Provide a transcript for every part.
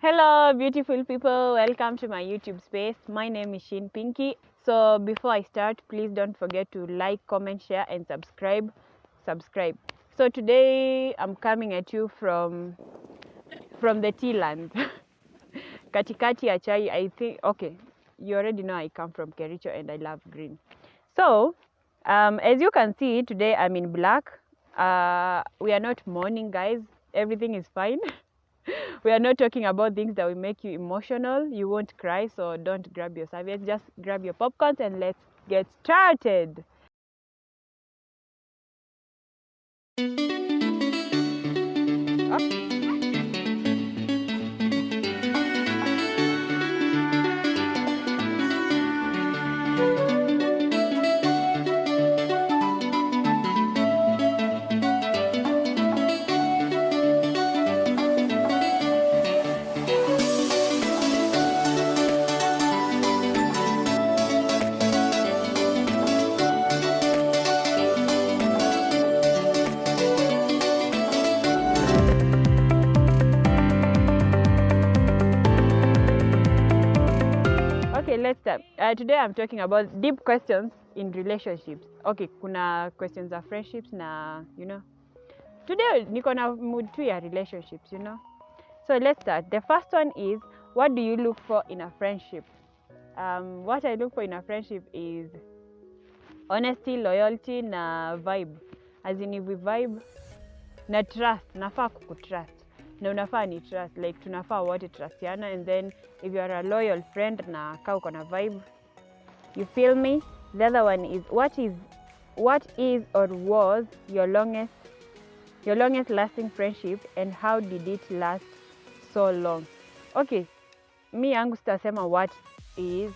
Hello, beautiful people. Welcome to my YouTube space. My name is Shin Pinky. So before I start, please don't forget to like, comment, share, and subscribe. So today I'm coming at you from the tea land. Katikati ya chai, I think. Okay, you already know I come from Kericho and I love green. So as you can see, today I'm in black. We are not mourning, guys. Everything is fine. We are not talking about things that will make you emotional. You won't cry, so don't grab your serviette. Just grab your popcorns and let's get started. Okay, let's start. Today I'm talking about deep questions in relationships. Okay, kuna questions of friendships na, Today niko na mood tu ya relationships, So let's start. The first one is, what do you look for in a friendship? What I look for in a friendship is honesty, loyalty na vibe. As in, if we vibe na trust, nafaa kukutrust na unafaa ni trust, like tunafaa wote trustiana, and then if you are a loyal friend na kaa uko na vibe, you feel me. The other one is, what is or was your longest lasting friendship and how did it last so long? Okay, mi yangu sitasema what is,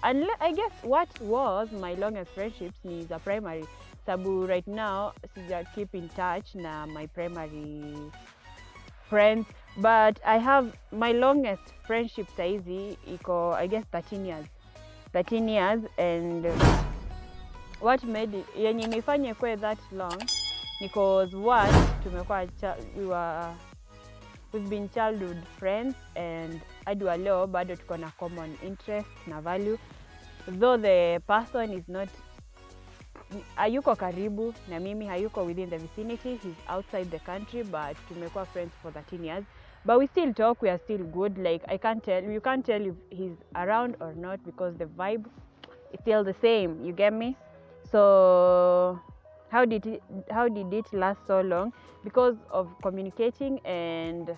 and I guess what was my longest friendships ni za primary, sabu right now sija keep in touch na my primary friends, but I have my longest friendship saizi iko I guess 13 years, and what made it yenye imefanya kwe that long because one, we've been childhood friends, and hadi wa leo bado tuko na common interest na value, though the person is not hayuko karibu na mimi, hayuko within the vicinity, he's outside the country, but tumekuwa friends for 13 years, but we still talk, we are still good. Like you can't tell if he's around or not because the vibe is still the same, you get me? So how did it last so long? Because of communicating and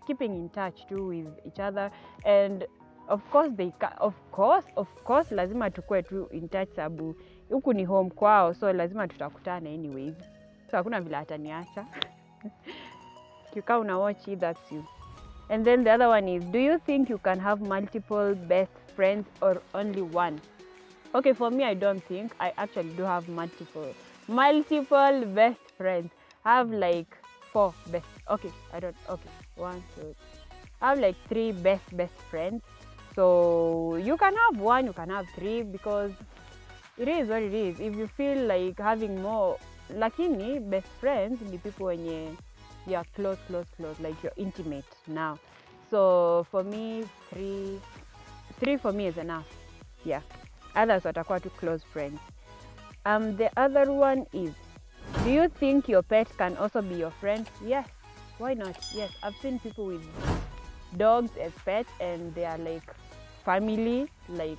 keeping in touch too with each other, and of course lazima tukue tu in touch sabu huku ni home kwao, so lazima tutakutana anyways, so hakuna vile ataniacha. Kikaa una watch it, that's you. And then the other one is, do you think you can have multiple best friends or only one? Okay, for me, I don't think. I actually do have multiple best friends. I have like 4 best. Okay, one, two. I have like 3 best friends. So you can have 1, you can have 3, because it is what it is. If you feel like having more, lakini best friends ni people wenye you're close, like you're intimate now. So for me, 3 for me is enough. Yeah. Others watakuwa too close friends. The other one is, do you think your pet can also be your friend? Yes. Why not? Yes. I've seen people with dogs as pets and they are like family. Like,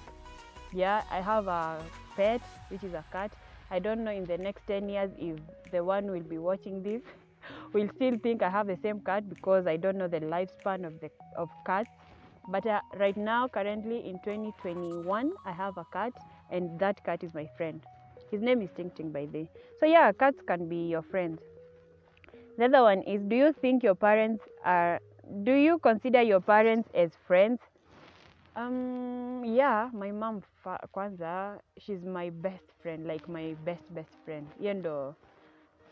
yeah, I have a pet, which is a cat. I don't know in the next 10 years if the one will be watching this will still think I have the same cat, because I don't know the lifespan of cats. But right now, currently in 2021, I have a cat, and that cat is my friend. His name is Ting Ting, by the way. So yeah, cats can be your friends. The other one is, do you consider your parents as friends? Yeah, my mom kwanza, she's my best friend, like my best friend.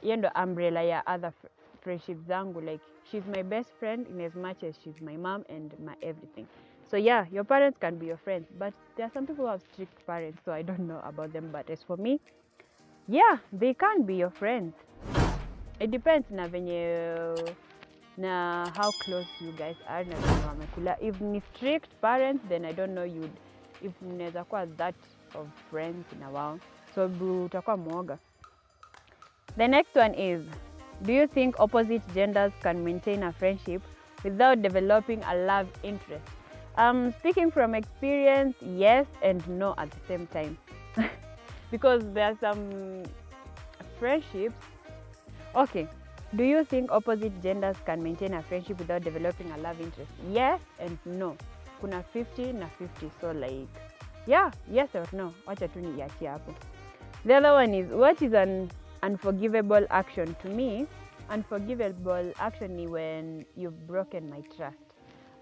Hiyo ndo umbrella ya other friendships zangu, like she's my best friend in as much as she's my mom and my everything. So yeah, your parents can be your friends, but there are some people who have strict parents, so I don't know about them, but as for me, yeah, they can be your friends. It depends na venye na how close you guys are na venye wamekula. If ni strict parents, then I don't know if mnaweza kuwa that of friends na wao, so utakuwa mwoga. The next one is, do you think opposite genders can maintain a friendship without developing a love interest? Speaking from experience, yes and no at the same time. Because there are some friendships. Okay, do you think opposite genders can maintain a friendship without developing a love interest? Yes and no. Kuna 50 na 50, so like, yeah, yes or no. Wacha tu niachie hapo. The other one is, what is an unforgivable action? To me, unforgivable action is when you've broken my trust.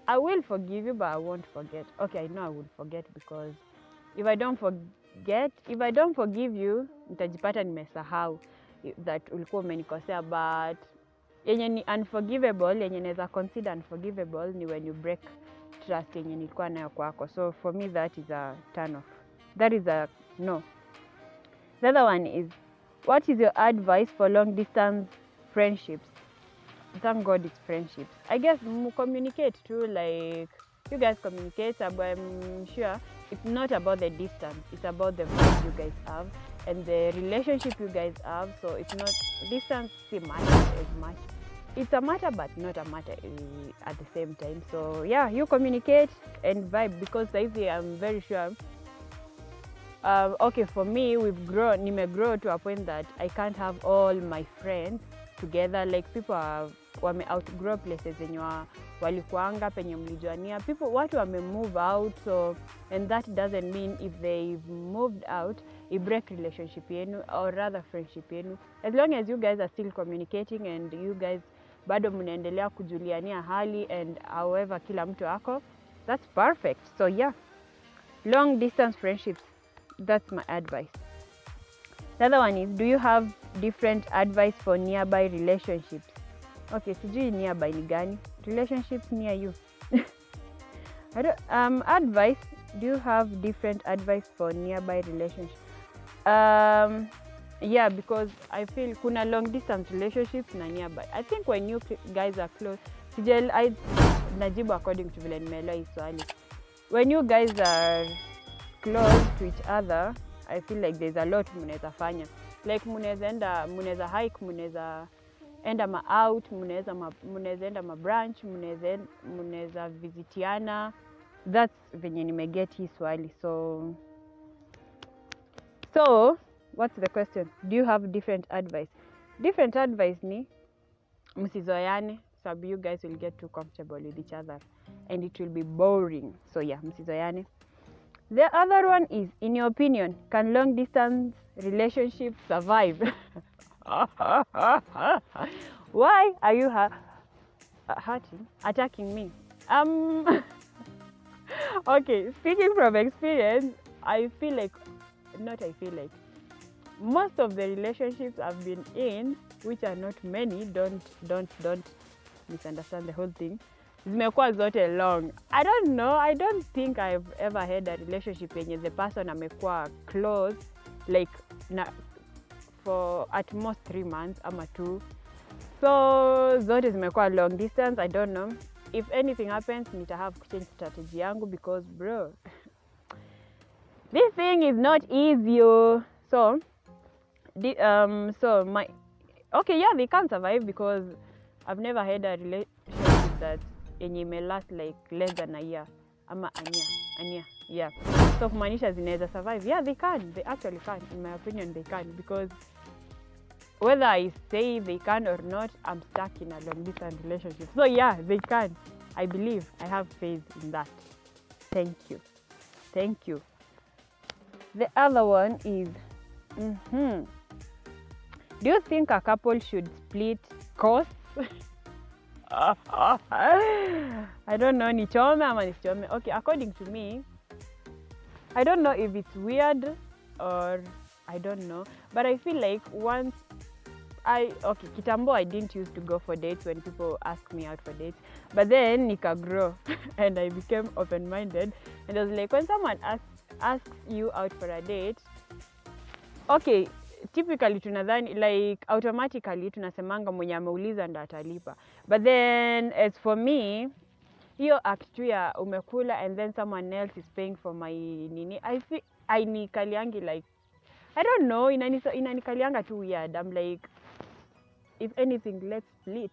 I will forgive you, but I won't forget. Okay, I know I will forget, because if I don't forgive you, nitajipata nimesahau that ulikuwa umenikosea. But yenye ni unforgivable, yenye naweza consider unforgivable ni when you break trust yenye nilikuwa nayo kwako. So for me, that is a turn off. That is a no. The other one is, what is your advice for long distance friendships? Thank God it's friendships. I guess communicate too, like you guys communicate, but I'm sure it's not about the distance, it's about the vibe you guys have and the relationship you guys have. So it's not distance matters as much. It's a matter, but not a matter at the same time. So yeah, you communicate and vibe, because I'm very sure. Okay, for me, nimegrow to a point that I can't have all my friends together. Like people wame outgrow places zenye walikuanga penye mlijuania. Watu wame move out, so and that doesn't mean if they've moved out it break relationship yenu or rather friendship yenu, as long as you guys are still communicating and you guys bado mnaendelea kujuliania hali and however kila mtu ako, that's perfect. So yeah, long distance friendships, that's my advice. The other one is, do you have different advice for nearby relationships? Okay, sijui nearby ni gani? Relationships near you. Advice, do you have different advice for nearby relationships? Yeah, because I feel kuna long distance relationships na nearby. I think when you guys are close, najibu according to vile nimeelewa hii swali. When you guys are close to each other, I feel like there's a lot mnaweza fanya. Like mnaweza hike, mnaweza enda out, mnaweza enda branch, mnaweza visitiana. That's venye nimeget hii swali. So what's the question? Do you have different advice? Different advice ni msizoeane, sababu you guys will get too comfortable with each other and it will be boring. So yeah, msizoeane. The other one is, in your opinion, can long distance relationships survive? Why are you attacking me? Okay, speaking from experience, most of the relationships I've been in, which are not many, don't misunderstand the whole thing, zimekuwa zote long. I don't know, I don't think I've ever had a relationship yenye the person amekuwa close like for at most 3 months ama 2. So zote zimekuwa long distance. I don't know, if anything happens nita have to change strategy yangu, because bro, this thing is not easy. So okay, yeah, they can't survive, because I've never had a relationship that yenye may last like less than a year ama ania. Yeah, so kumaanisha zinaweza survive. Yeah, they actually can, in my opinion they can, because whether I say they can or not, I'm stuck in a long distance relationship. So yeah, they can. I believe, I have faith in that. Thank you. The other one is, do you think a couple should split costs? I don't know, nichome ama nisichome. Okay, according to me, I don't know if it's weird or I don't know, but I feel like kitambo I didn't used to go for dates when people ask me out for dates, but then nika grow and I became open-minded, and I was like, when someone asks you out for a date, okay, typically tunadhani like automatically tunasemanga mwenye ameuliza ndo atalipa, But then as for me, hiyo act tu ya umekula and then someone else is paying for my nini, I feel ainikaliangi like, I don't know, inanikalianga tu weird. I'm like, if anything, let's split.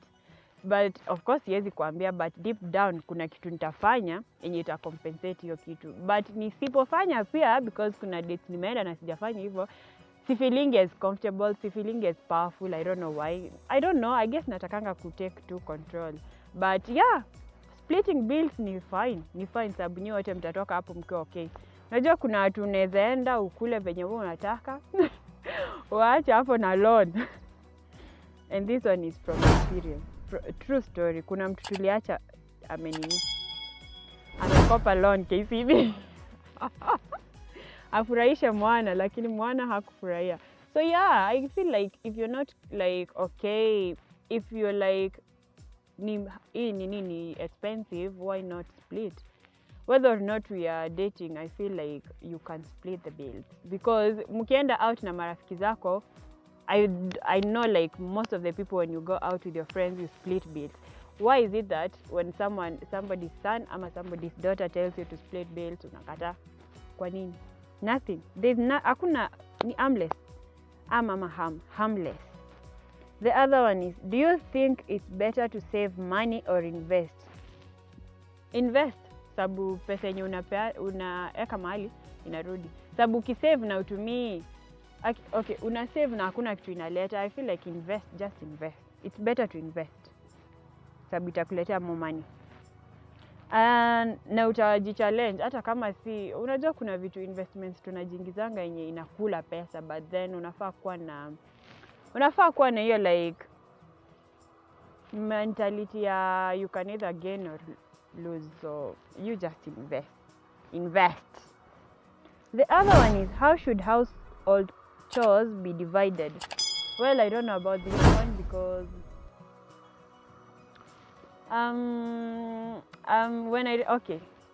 But of course siwezi kuambia, but deep down kuna kitu nitafanya yenye ita compensate hiyo kitu. But nisipofanya pia, because kuna dates nimeenda na sijafanya hivyo, si feeling as comfortable, si feeling as powerful. I don't know why. I don't know. I guess natakanga take to control. But yeah, splitting bills ni fine. Ni fine sababu nyote wote mtatoka hapo mkiwa okay. Unajua kuna watu unaweza enda ukule venye wewe unataka. Waache hapo na loan. And this one is from experience. True story. Kuna mtu tuliacha amekopa loan KCB. Afurahisha mwana lakini mwana hakufurahia. So yeah, I feel like if you're not like okay, if you're like ni expensive, why not split? Whether or not we are dating, I feel like you can split the bills, because mkienda out na marafiki zako, I know like most of the people, when you go out with your friends, you split bills. Why is it that when somebody's son ama somebody's daughter tells you to split bills, unakata? Kwa nini? Nothing. Hakuna, ni harmless. Harmless. The other one is, do you think it's better to save money or invest? Invest. Sabu pesa yenye unaeka mahali inarudi. Sabu ukisave na utumii, okay, una save na hakuna kitu inaleta. I feel like just invest. It's better to invest. Sabu itakuletea more money. Na utajichallenge hata kama si, unajua kuna vitu investments tunajiingizanga yenye inakula pesa, but then unafaa kuwa na hiyo like mentality ya you can either gain or lose, so you just invest. The other one is, how should household chores be divided? Well, I don't know about this one because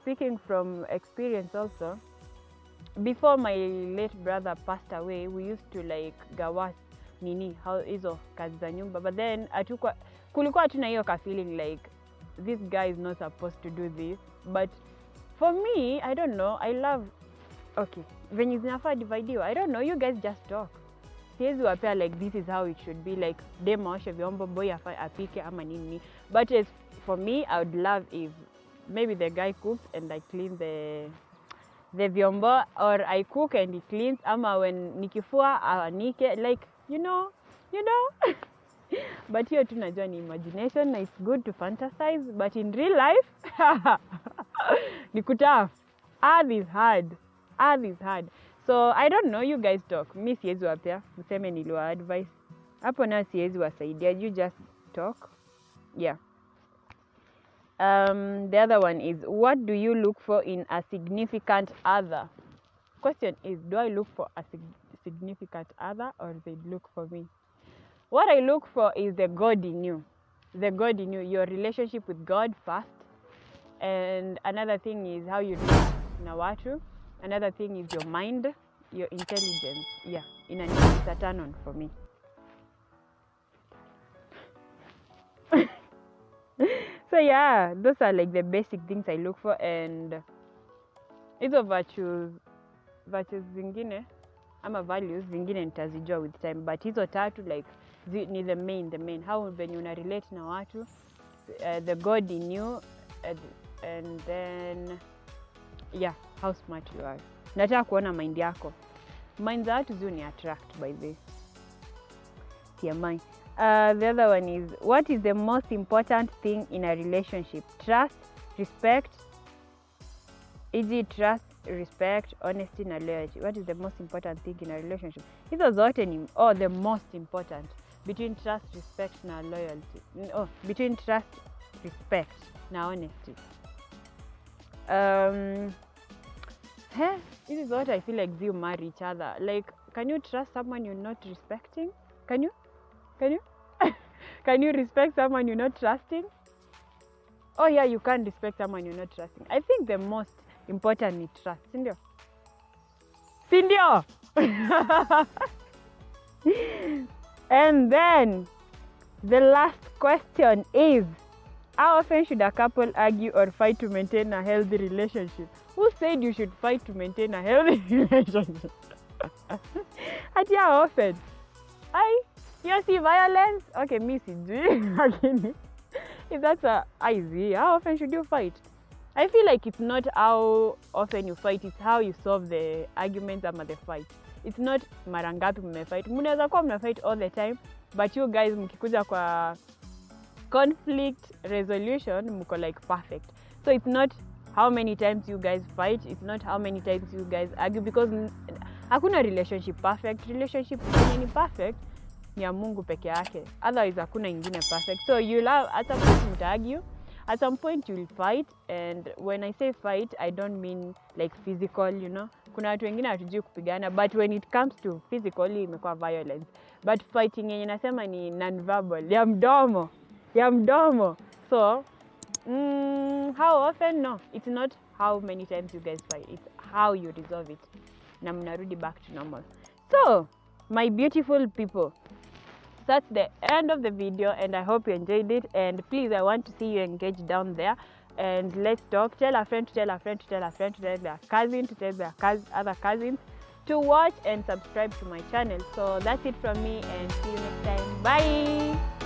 speaking from experience also, before my late brother passed away, we used to like gawa hizo kazi za nyumba, but then kulikuwa hatuna hiyo ka feeling like this guy is not supposed to do this. But for me, I don't know, I love, okay, venye zinafaa divide, I don't know, you guys just talk. Siwezi wapea like this is how it should be, like dem aoshe vyombo, boy apike ama nini. But for me, I would love if maybe the guy cooks and I clean the vyombo, or I cook and he cleans, ama when nikifua awanike, like you know. But hiyo tunajua ni imagination, na it's good to fantasize, but in real life ni kutaf. Earth is hard. So I don't know, you guys talk. Mi siwezi wapea, mseme niliwa advice. Hapo na siwezi wasaidia, you just talk. Yeah. The other one is, what do you look for in a significant other? Question is, do I look for a significant other, or they look for me? What I look for is the God in you. Your relationship with God first. And another thing is how you do na watu. Another thing is your mind, your intelligence. Yeah, it's a turn on for me. So yeah, those are like the basic things I look for, and hizo virtues zingine ama values zingine nitazijua with time, but hizo tatu like ni the main. How when you relate na watu, the God in you, and then yeah, how smart you are. Nataka kuona mind yako. Mind za watu ni attract by this. TMI. The other one is, what is the most important thing in a relationship? Trust, respect, e.g. trust, respect, honesty na loyalty. What is the most important thing in a relationship? Hizo zote ni the most important. Between trust, respect na loyalty. Between trust, respect na honesty. This is what I feel like you marry each other. Like, can you trust someone you're not respecting? Can you? Can you respect someone you're not trusting? Oh yeah, you can't respect someone you're not trusting. I think the most important is trust. Sindio? And then The last question is, how often should a couple argue or fight to maintain a healthy relationship? Who said you should fight to maintain a healthy relationship? Ati how often? You see violence? Okay, me sijui. If that's a easy, how often should you fight? I feel like it's not how often you fight, it's how you solve the arguments ama the fight. It's not mara ngapi mmefight. Mnaweza kuwa mnafight all the time, but you guys mkikuja kwa conflict resolution mko like perfect. So it's not how many times you guys fight, it's not how many times you guys argue, because hakuna relationship perfect. Relationship ni perfect ni ya Mungu peke yake, otherwise hakuna ingine perfect. So you'll have, at some point you'll argue, at some point you'll fight, and when I say fight I don't mean like physical, you know. Kuna watu wengine hatujui kupigana, but when it comes to physically imekuwa violence. But fighting yenye nasema ni non-verbal, ya mdomo. So how often? No, it's not how many times you guys fight, it's how you resolve it na mnarudi back to normal. So my beautiful people, that's the end of the video, and I hope you enjoyed it. And please, I want to see you engaged down there, and let's talk. Tell a friend to tell a friend to tell a friend to tell their cousin to tell their other cousins to watch and subscribe to my channel. So that's it from me, and see you next time. Bye.